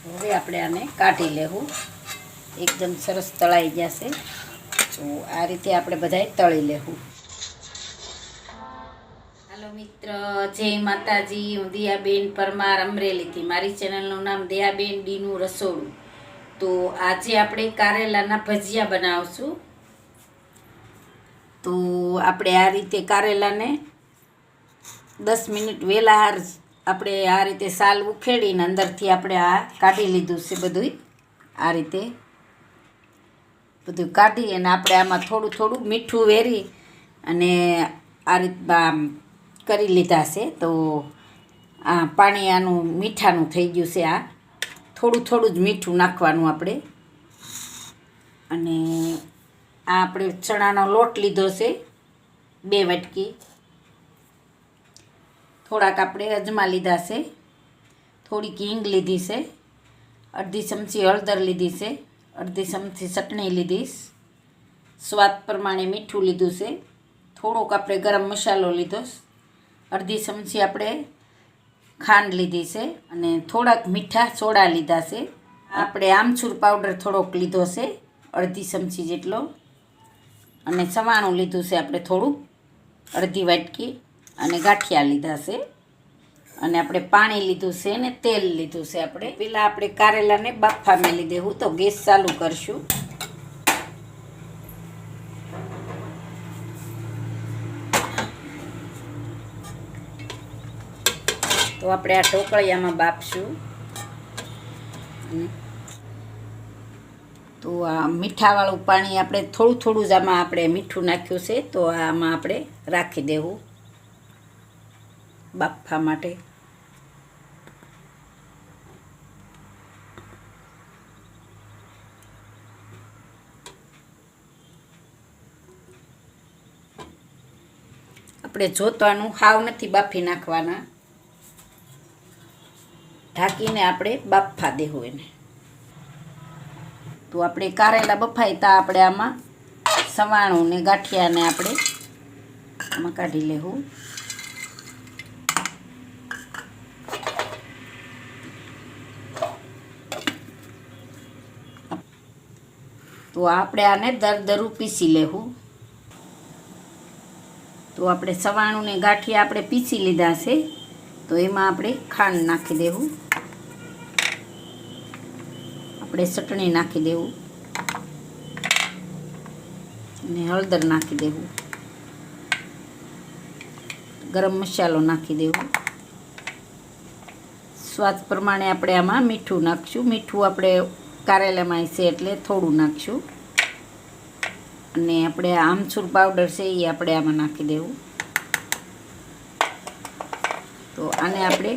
હવે આપણે આને કાઢી લેવું. એકદમ સરસ તળાઈ જશે. તો આ રીતે આપણે બધાય તળી લેવું. હાલો મિત્ર, જય માતાજી. હું દયાબેન પરમાર અમરેલીથી. મારી ચેનલનું નામ દયાબેન ડીનું રસોડું. તો આજે આપણે કારેલાના ભજીયા બનાવશું. તો આપણે આ રીતે કારેલાને 10 મિનિટ વહેલા આપણે આ રીતે સાલ ઉખેડીને અંદરથી આપણે આ કાઢી લીધું છે. બધું આ રીતે બધું કાઢી અને આપણે આમાં થોડું થોડું મીઠું વેરી અને આ રીતના કરી લીધા છે. તો આ પાણી આનું મીઠાનું થઈ ગયું છે. આ થોડું થોડું જ મીઠું નાખવાનું આપણે. અને આ આપણે ચણાનો લોટ લીધો છે 2 વાટકી. થોડાક આપણે અજમા લીધા છે, થોડીક હિંગ લીધી છે, અડધી ચમચી હળદર લીધી છે, અડધી ચમચી ચટણી લીધી, સ્વાદ પ્રમાણે મીઠું લીધું છે, થોડોક આપણે ગરમ મસાલો લીધો, અડધી ચમચી આપણે ખાંડ લીધી છે અને થોડાક મીઠા સોડા લીધા છે. આપણે આમચૂર પાવડર થોડોક લીધો છે અડધી ચમચી જેટલો, અને સવાણું લીધું છે આપણે થોડુંક અડધી વાટકી, અને ગાંઠિયા લીધા છે, અને આપણે પાણી લીધું છે ને તેલ લીધું છે. આપણે પહેલાં આપણે કારેલાને બાફા મેલી દેવું. તો ગેસ ચાલુ કરશું. તો આપણે આ ઢોકળિયામાં બાફશું. તો આ મીઠાવાળું પાણી આપણે થોડું થોડું જ આમાં આપણે મીઠું નાખ્યું છે. તો આમાં આપણે રાખી દેવું બાફવા માટે. આપણે જોતવાનું હાવ નથી બાફી નાખવાના. ઢાંકીને આપણે બાફવા દેવું એને. તો આપણે કારેલા બફાય તા આપણે આમાં સવાણું ને ગાંઠિયાને આપણે આમાં કાઢી લેવું. તો આપણે આને દરદરું પીસી લેવું. તો આપણે સવાણું ને ગાંઠિયા આપણે પીસી લીધા છે. તો એમાં આપણે ખાંડ નાખી દેવું, આપણે ચટણી નાખી દેવું, અને હળદર નાખી દેવું, ગરમ મસાલો નાખી દેવું, સ્વાદ પ્રમાણે આપણે આમાં મીઠું નાખશું. મીઠું આપણે કારેલામાં છે એટલે થોડું નાખશું, અને આપણે આમચૂર પાવડર છે એ આપણે આમાં નાખી દેવું. તો આને આપણે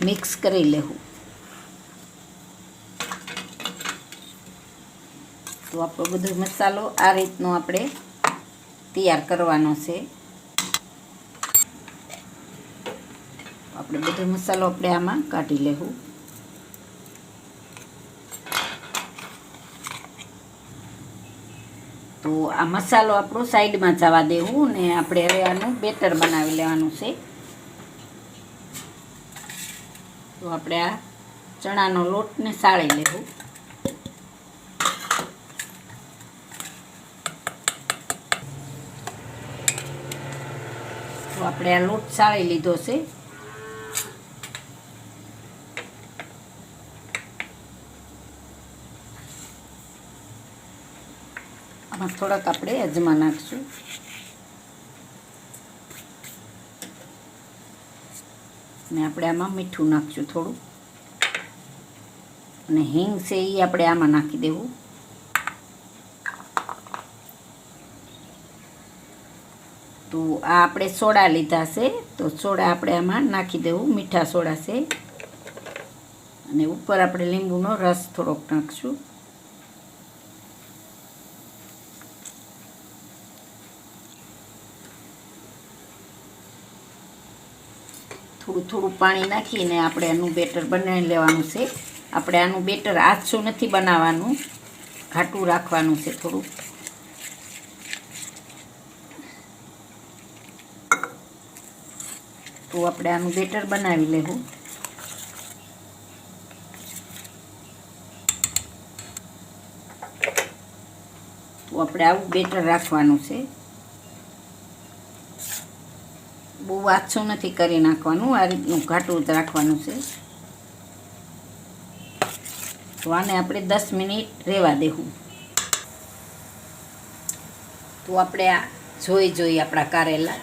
મિક્સ કરી લેવું. તો આપણો બધો મસાલો આ રીતનો આપણે તૈયાર કરવાનો છે. આપણે બધો મસાલો આપણે આમાં કાઢી લેવું. તો આ મસાલો આપણો સાઈડમાં જવા દેવું, ને આપણે હવે આનું બેટર બનાવી લેવાનું છે. તો આપણે આ ચણાનો લોટને સાળી લેવું. તો આપણે આ લોટ સાળી લીધો છે. આમાં થોડાક આપણે અજમા નાખશું, ને આપણે આમાં મીઠું નાખશું થોડું, અને હિંગ છે એ આપણે આમાં નાખી દેવું. તો આ આપણે સોડા લીધા છે. તો સોડા આપણે આમાં નાખી દેવું, મીઠા સોડા છે, અને ઉપર આપણે લીંબુનો રસ થોડોક નાખશું. થોડું થોડું પાણી નાખીને આપણે આનું બેટર બનાવી લેવાનું છે. આપણે આનું બેટર આછું નથી બનાવવાનું, ઘાટું રાખવાનું છે થોડું. તો આપણે આનું બેટર બનાવી લેવું. આપણે આવું બેટર રાખવાનું છે. બહુ આછું નથી કરી નાખવાનું, આ રીતનું ઘાટું રાખવાનું છે. તો આને આપણે 10 મિનિટ રહેવા દેવું. તો આપણે આ જોઈ આપણા કારેલા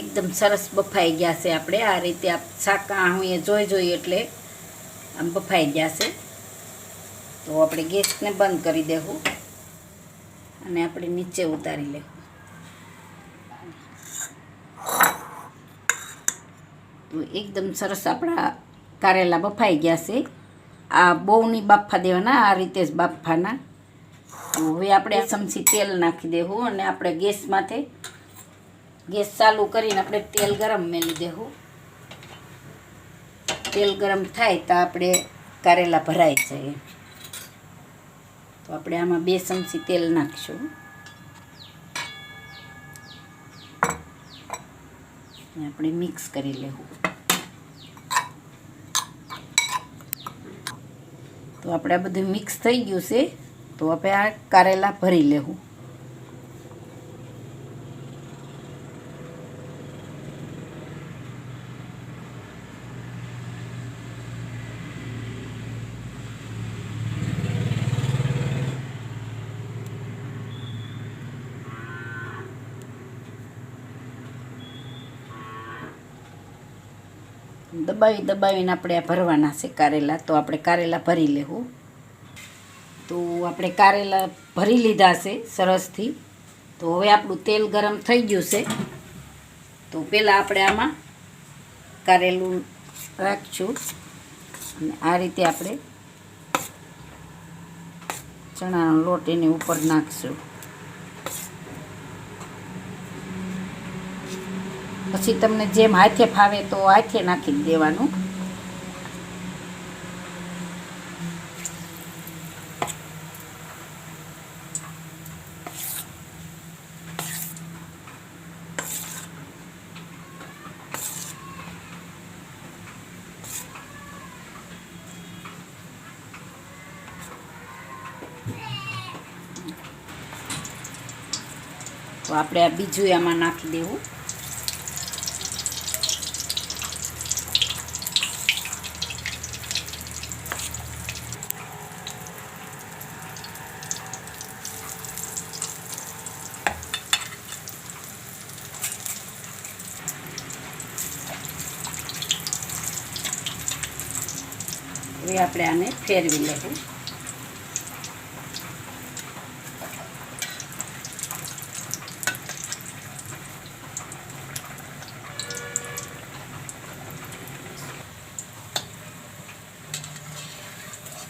એકદમ સરસ બફાઈ ગયા છે. આપણે આ રીતે શાકા હું એ જોઈ એટલે આમ બફાઈ ગયા છે. તો આપણે ગેસને બંધ કરી દેવું અને આપણે નીચે ઉતારી લેવું. તો એકદમ સરસ આપણા કારેલા બફાઈ ગયા છે. આ બહુ નહીં બાફા દેવાના, આ રીતે જ બાફવાના. તો હવે આપણે ચમચી તેલ નાખી દેવું અને આપણે ગેસ ચાલુ કરીને આપણે તેલ ગરમ મેલી દેવું. તેલ ગરમ થાય તો આપણે કારેલા ભરાઈ જાય. તો આપણે આમાં 2 ચમચી તેલ નાખીશું. આપણે મિક્સ કરી લેવું. તો આપણે આ બધું મિક્સ થઈ ગયું છે. તો આપણે આ કારેલા ભરી લેવું. દબાવીને આપણે આ ભરવાના છે કારેલા. તો આપણે કારેલા ભરી લેવું. તો આપણે કારેલા ભરી લીધા છે સરસથી. તો હવે આપણું તેલ ગરમ થઈ ગયું છે. તો પહેલાં આપણે આમાં કારેલું રાખીશું અને આ રીતે આપણે ચણાનો લોટ એની ઉપર નાખીશું. પછી તમને જેમ હાથે ફાવે તો હાથે નાખી દેવાનું. તો આપણે આ બીજું આમાં નાખી દેવું. હવે આપણે આને ફેરવી લેવું.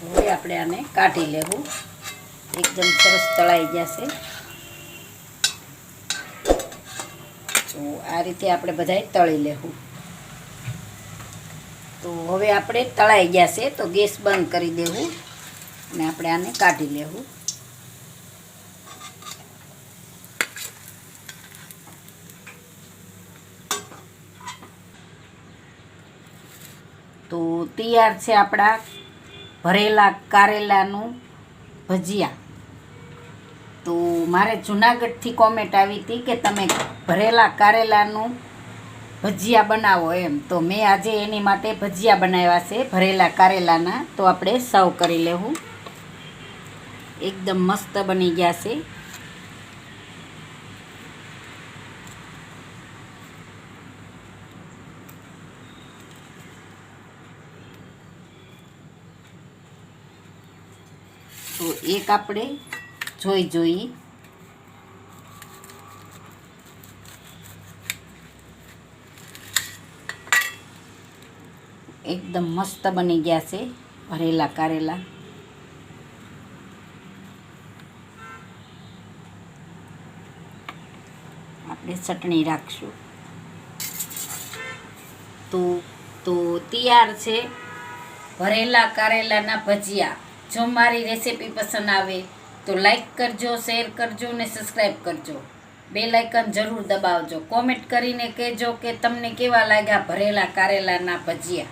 હવે આપણે આને કાઢી લેવું. એકદમ સરસ તળાઈ જશે. તો આ રીતે આપણે બધાય તળી લેવું. તો હવે આપણે તળાઈ ગયા છે. તો ગેસ બંધ કરી દેવું અને આપણે આને કાઢી લેવું. તો તૈયાર છે આપણા ભરેલા કારેલાનું ભજીયા. તો મારે જૂનાગઢથી કોમેન્ટ આવી હતી કે તમે ભરેલા કારેલાનું ભજીયા બનાવો એમ. તો મેં આજે એની માટે ભજીયા બનાવ્યા છે ભરેલા કારેલાના. તો આપણે સર્વ કરી લેવું. એકદમ મસ્ત બની ગયા છે. તો એક આપણે જોઈ એકદમ મસ્ત બની ગયા છે ભરેલા કારેલા. આપણે ચટણી રાખશું. તો તૈયાર છે ભરેલા કારેલાના ભજીયા. જો મારી રેસીપી પસંદ આવે તો લાઈક કરજો, શેર કરજો અને સબસ્ક્રાઈબ કરજો. બેલ આઇકન જરૂર દબાવજો. કોમેન્ટ કરીને કહેજો કે તમને કેવા લાગ્યા ભરેલા કારેલાના ભજીયા.